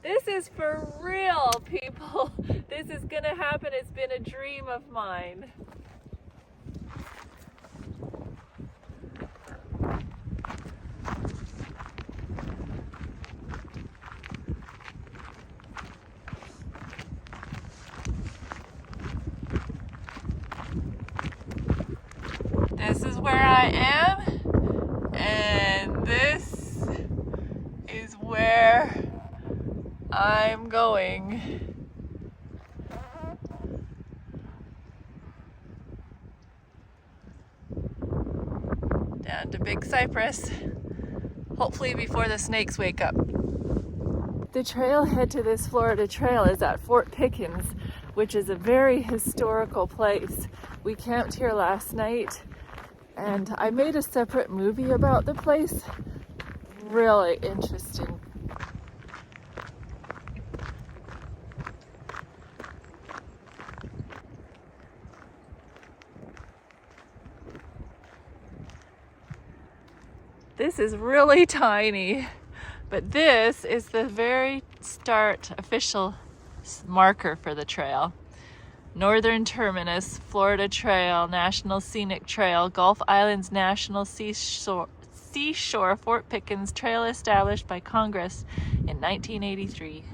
This is for real, people. This is gonna happen. It's been a dream of mine. This is where I am, and this is where I'm going. Down to Big Cypress, hopefully before the snakes wake up. The trailhead to this Florida trail is at Fort Pickens, which is a very historical place. We camped here last night, and I made a separate movie about the place. Really interesting. This is really tiny, but this is the very start official marker for the trail. Northern Terminus, Florida Trail, National Scenic Trail, Gulf Islands National Seashore, Fort Pickens Trail established by Congress in 1983.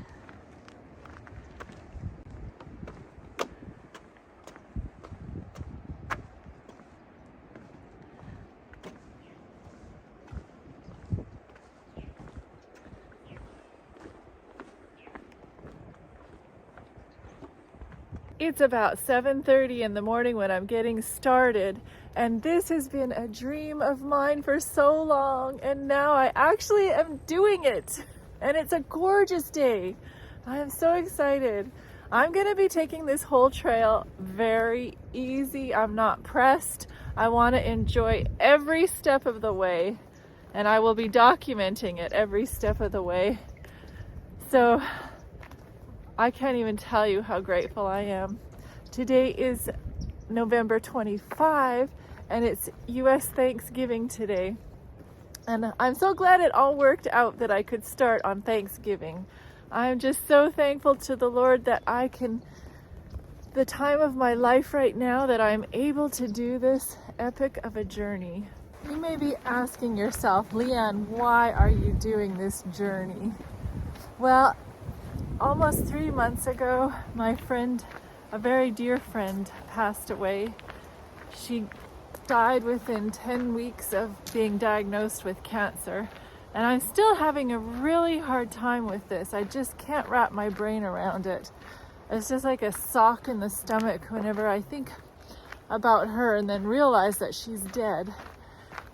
It's about 7:30 in the morning when I'm getting started, and this has been a dream of mine for so long, and now I actually am doing it, and it's a gorgeous day. I am so excited. I'm gonna be taking this whole trail very easy. I'm not pressed. I want to enjoy every step of the way, and I will be documenting it every step of the way. So I can't even tell you how grateful I am. Today is November 25, and it's US Thanksgiving today. And I'm so glad it all worked out that I could start on Thanksgiving. I'm just so thankful to the Lord that I can, the time of my life right now, that I'm able to do this epic of a journey. You may be asking yourself, Leanne, why are you doing this journey? Well, almost 3 months ago, my friend, a very dear friend, passed away. She died within 10 weeks of being diagnosed with cancer. And I'm still having a really hard time with this. I just can't wrap my brain around it. It's just like a sock in the stomach whenever I think about her and then realize that she's dead.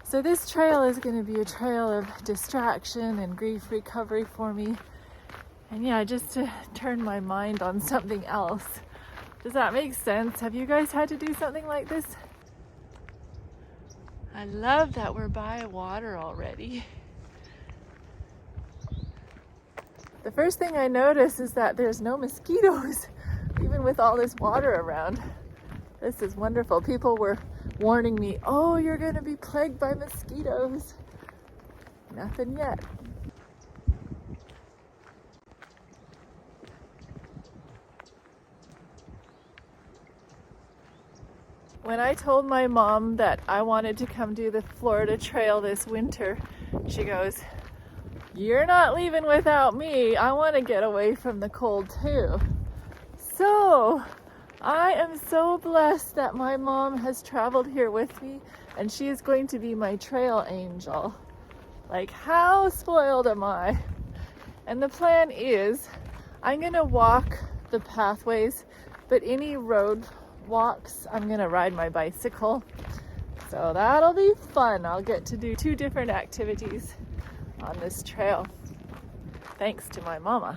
So this trail is going to be a trail of distraction and grief recovery for me. And yeah, just to turn my mind on something else. Does that make sense? Have you guys had to do something like this? I love that we're by water already. The first thing I notice is that there's no mosquitoes, even with all this water around. This is wonderful. People were warning me, oh, you're going to be plagued by mosquitoes. Nothing yet. When I told my mom that I wanted to come do the Florida Trail this winter, she goes, you're not leaving without me. I want to get away from the cold too. So I am so blessed that my mom has traveled here with me, and she is going to be my trail angel. Like, how spoiled am I? And the plan is I'm going to walk the pathways, but any road walks, I'm going to ride my bicycle. So that'll be fun. I'll get to do 2 different activities on this trail, thanks to my mama.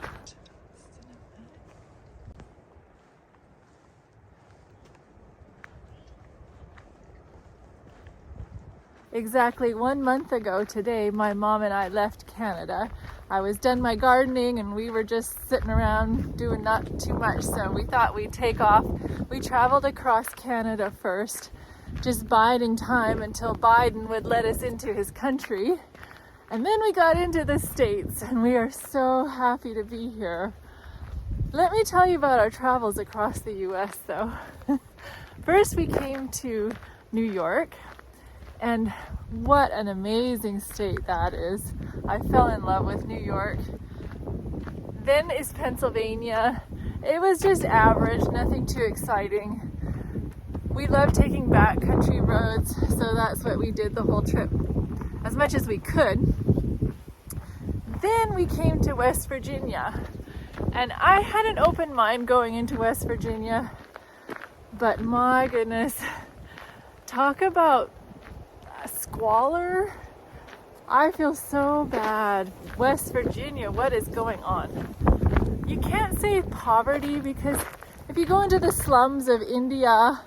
Exactly 1 month ago today, my mom and I left Canada. I was done my gardening and we were just sitting around doing not too much, so we thought we'd take off. We traveled across Canada first, just biding time until Biden would let us into his country. And then we got into the States, and we are so happy to be here. Let me tell you about our travels across the US though. First we came to New York, and what an amazing state that is. I fell in love with New York. Then is Pennsylvania. It was just average, nothing too exciting. We love taking backcountry roads, so that's what we did the whole trip, as much as we could. Then we came to West Virginia, and I had an open mind going into West Virginia, but my goodness, talk about squalor. I feel so bad. West Virginia, what is going on? You can't say poverty, because if you go into the slums of India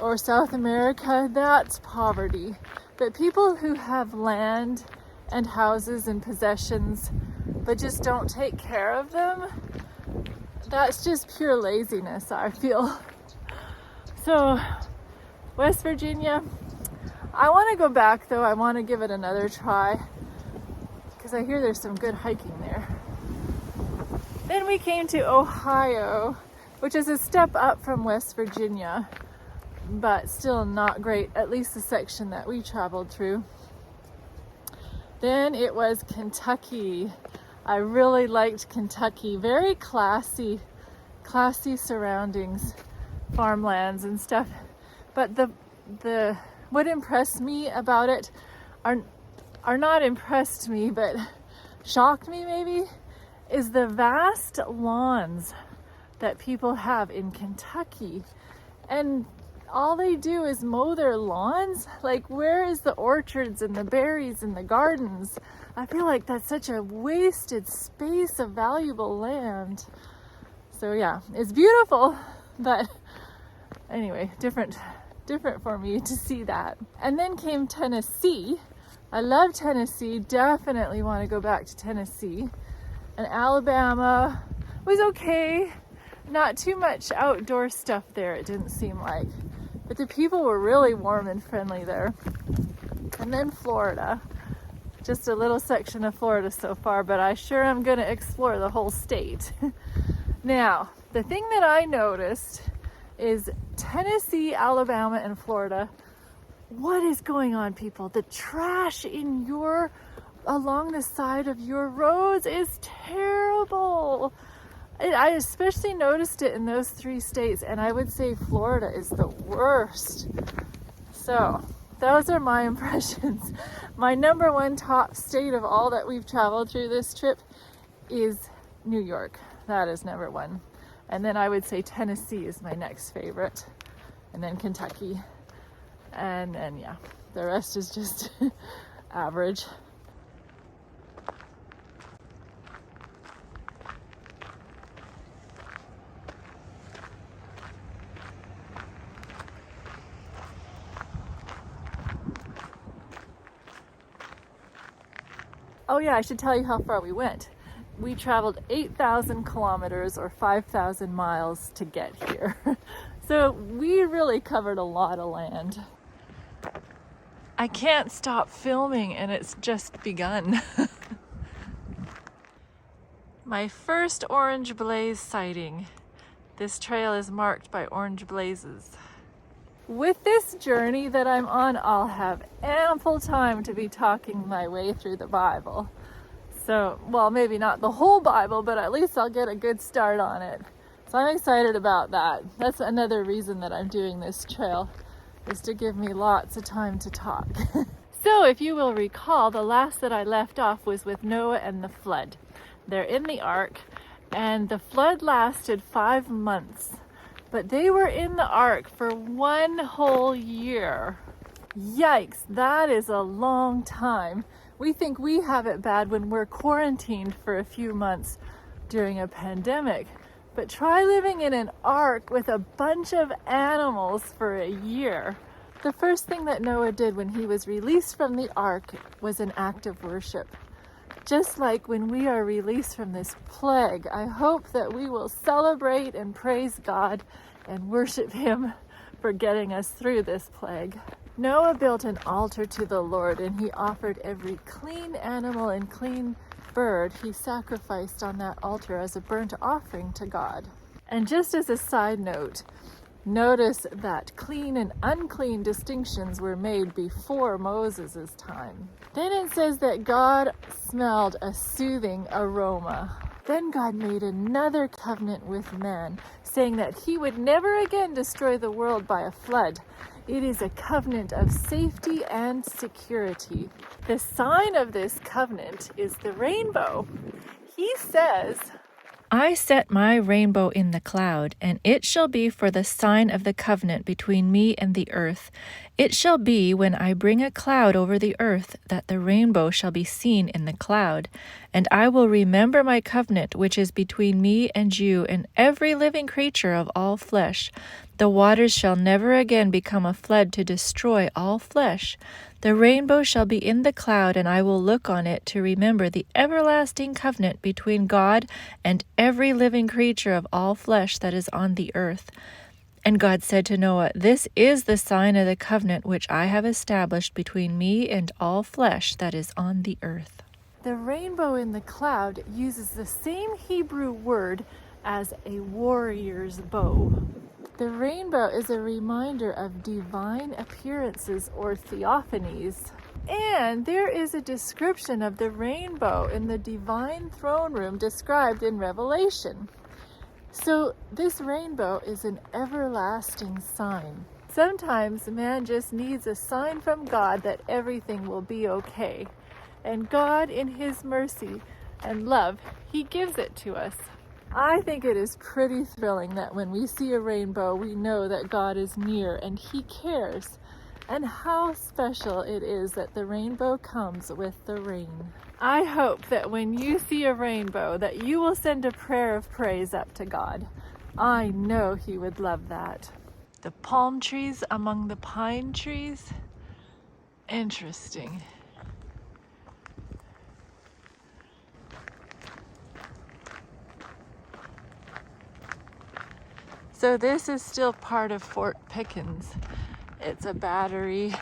or South America, that's poverty. But people who have land and houses and possessions but just don't take care of them, that's just pure laziness, I feel. So West Virginia, I want to go back though. I want to give it another try, because I hear there's some good hiking there. Then we came to Ohio, which is a step up from West Virginia, but still not great, at least the section that we traveled through. Then it was Kentucky. I really liked Kentucky. Very classy surroundings, farmlands and stuff. But the what impressed me about it are not impressed me, but shocked me maybe, is the vast lawns that people have in Kentucky. And all they do is mow their lawns. Like, where is the orchards and the berries and the gardens? I feel like that's such a wasted space of valuable land. So yeah, it's beautiful, but anyway, different for me to see that. And then came Tennessee. I love Tennessee, definitely want to go back to Tennessee. And Alabama was okay. Not too much outdoor stuff there, it didn't seem like. But the people were really warm and friendly there. And then Florida. Just a little section of Florida so far, but I sure am going to explore the whole state. Now, the thing that I noticed is Tennessee, Alabama, and Florida. What is going on, people? The trash along the side of your roads is terrible. I especially noticed it in those 3 states, and I would say Florida is the worst. So those are my impressions. My number 1 top state of all that we've traveled through this trip is New York. That is number 1. And then I would say Tennessee is my next favorite. And then Kentucky. And then, yeah, the rest is just average. Oh yeah, I should tell you how far we went. We traveled 8,000 kilometers or 5,000 miles to get here. So we really covered a lot of land. I can't stop filming and it's just begun. My first orange blaze sighting. This trail is marked by orange blazes. With this journey that I'm on, I'll have ample time to be talking my way through the Bible. So, well, maybe not the whole Bible, but at least I'll get a good start on it. So I'm excited about that. That's another reason that I'm doing this trail, is to give me lots of time to talk. So if you will recall, the last that I left off was with Noah and the flood. They're in the ark, and the flood lasted 5 months. But they were in the ark for 1 whole year. Yikes, that is a long time. We think we have it bad when we're quarantined for a few months during a pandemic. But try living in an ark with a bunch of animals for a year. The first thing that Noah did when he was released from the ark was an act of worship. Just like when we are released from this plague, I hope that we will celebrate and praise God and worship Him for getting us through this plague. Noah built an altar to the Lord, and he offered every clean animal and clean bird he sacrificed on that altar as a burnt offering to God. And just as a side note, notice that clean and unclean distinctions were made before Moses' time. Then it says that God smelled a soothing aroma. Then God made another covenant with man, saying that he would never again destroy the world by a flood. It is a covenant of safety and security. The sign of this covenant is the rainbow. He says, I set my rainbow in the cloud, and it shall be for the sign of the covenant between me and the earth. It shall be when I bring a cloud over the earth that the rainbow shall be seen in the cloud. And I will remember my covenant which is between me and you and every living creature of all flesh. The waters shall never again become a flood to destroy all flesh. The rainbow shall be in the cloud, and I will look on it to remember the everlasting covenant between God and every living creature of all flesh that is on the earth. And God said to Noah, This is the sign of the covenant which I have established between me and all flesh that is on the earth. the rainbow in the cloud uses the same Hebrew word as a warrior's bow. The rainbow is a reminder of divine appearances or theophanies. And there is a description of the rainbow in the divine throne room described in Revelation. So this rainbow is an everlasting sign. Sometimes man just needs a sign from God that everything will be okay. And God, in His mercy and love, He gives it to us. I think it is pretty thrilling that when we see a rainbow, we know that God is near and He cares. And how special it is that the rainbow comes with the rain. I hope that when you see a rainbow, that you will send a prayer of praise up to God. I know He would love that. The palm trees among the pine trees. Interesting. So this is still part of Fort Pickens. It's a battery.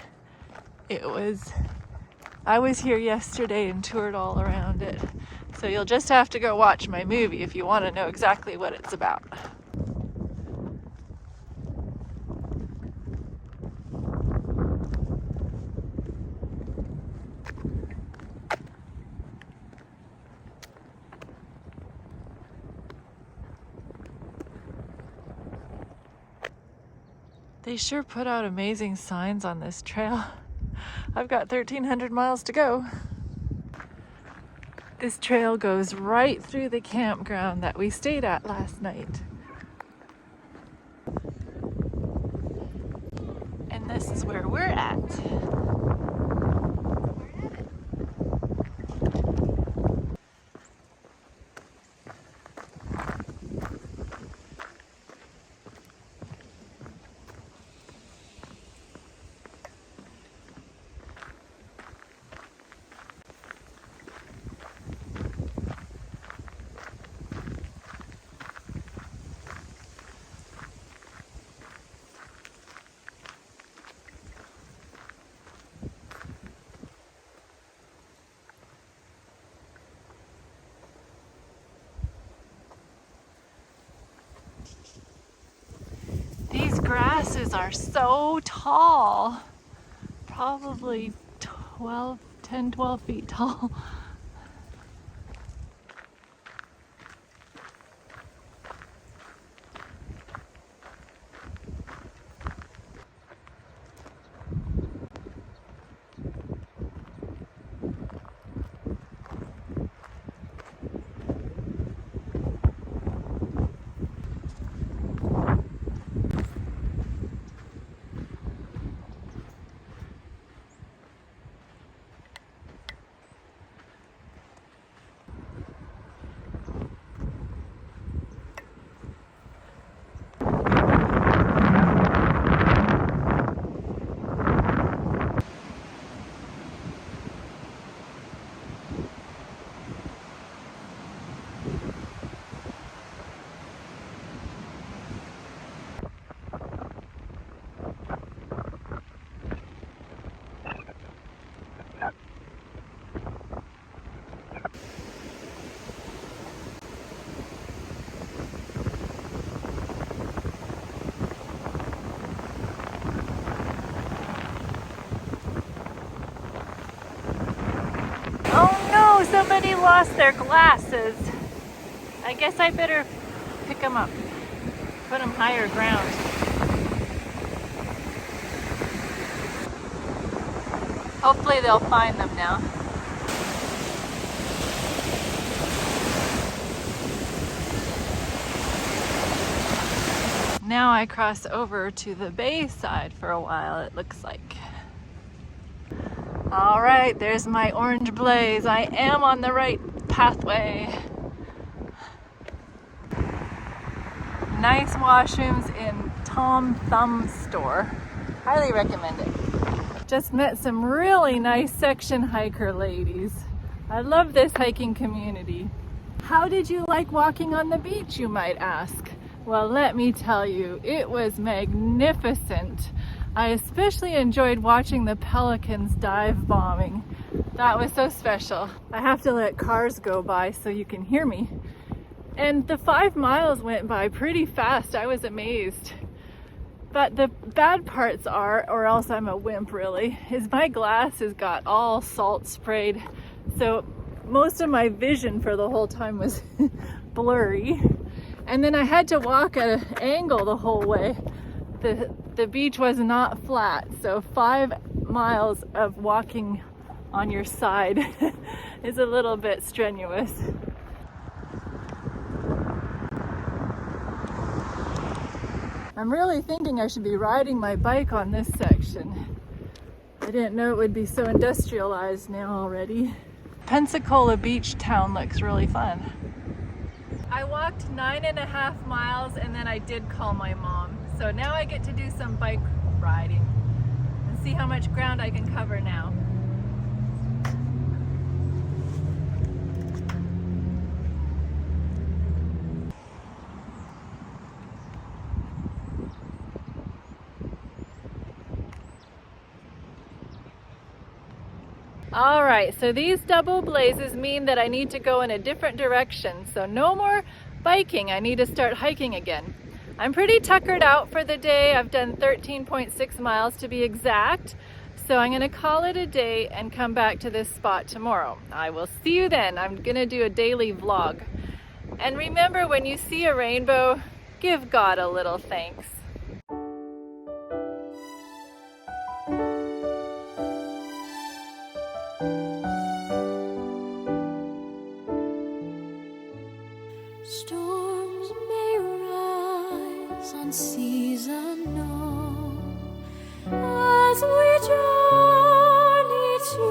I was here yesterday and toured all around it. So you'll just have to go watch my movie if you want to know exactly what it's about. They sure put out amazing signs on this trail. I've got 1,300 miles to go. This trail goes right through the campground that we stayed at last night. And this is where we're at. These grasses are so tall, probably 10, 12 feet tall. Somebody lost their glasses. I guess I better pick them up, put them higher ground. Hopefully they'll find them now. Now I cross over to the bay side for a while, it looks like. All right, there's my orange blaze. I am on the right pathway. Nice washrooms in Tom Thumb's store. Highly recommend it. Just met some really nice section hiker ladies. I love this hiking community. How did you like walking on the beach, you might ask? Well, let me tell you, it was magnificent. I especially enjoyed watching the pelicans dive bombing. That was so special. I have to let cars go by so you can hear me. And the 5 miles went by pretty fast. I was amazed. But the bad parts are, or else I'm a wimp really, is my glasses got all salt sprayed. So most of my vision for the whole time was blurry. And then I had to walk at an angle the whole way. The beach was not flat, so 5 miles of walking on your side is a little bit strenuous. I'm really thinking I should be riding my bike on this section. I didn't know it would be so industrialized now already. Pensacola Beach town looks really fun. I walked 9.5 miles and then I did call my mom. So now I get to do some bike riding and see how much ground I can cover now. All right, so these double blazes mean that I need to go in a different direction. So no more biking, I need to start hiking again. I'm pretty tuckered out for the day. I've done 13.6 miles to be exact. So I'm gonna call it a day and come back to this spot tomorrow. I will see you then. I'm gonna do a daily vlog. And remember, when you see a rainbow, give God a little thanks. Storms may rise on seas unknown as we journey to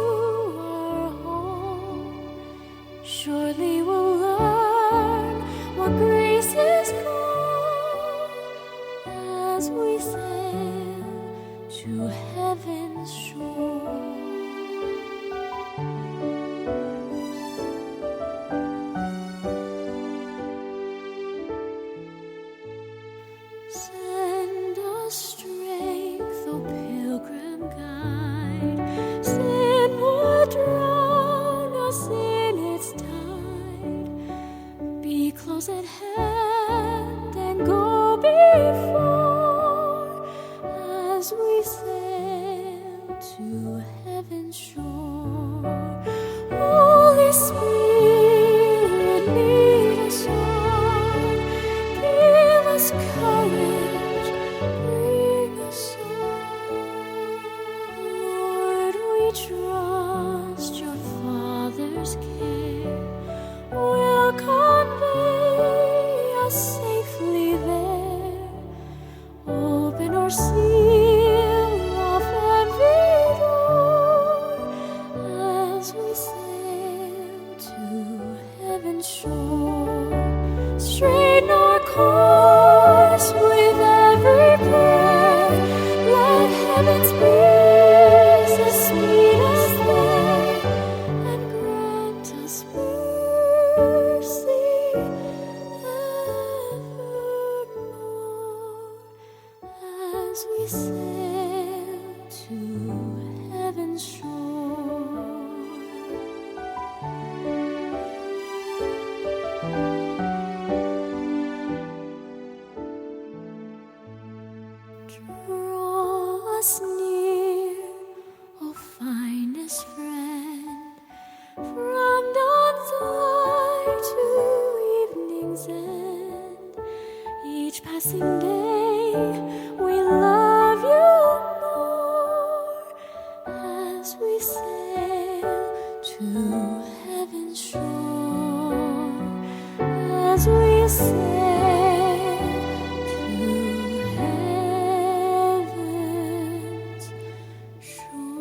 our home. Surely we'll learn what grace is for as we sail to heaven's shore. Send us strength, O pilgrim guide. Sin would drown us in its tide. Be close at hand and go before as we sail to heaven's shore. Holy Spirit, lead us on. Give us courage, bring us on. Lord, we trust your Father's care will convey us safely there. Open or seal off every door as we sail to heaven's shore. Straighten our course with every prayer. Let heaven's breezes meet us there and grant us mercy evermore as we sail to heaven's shore. Draw us near, O finest friend, from dawn's passing day, we love you more as we sail to heaven's shore, as we sail to heaven's shore.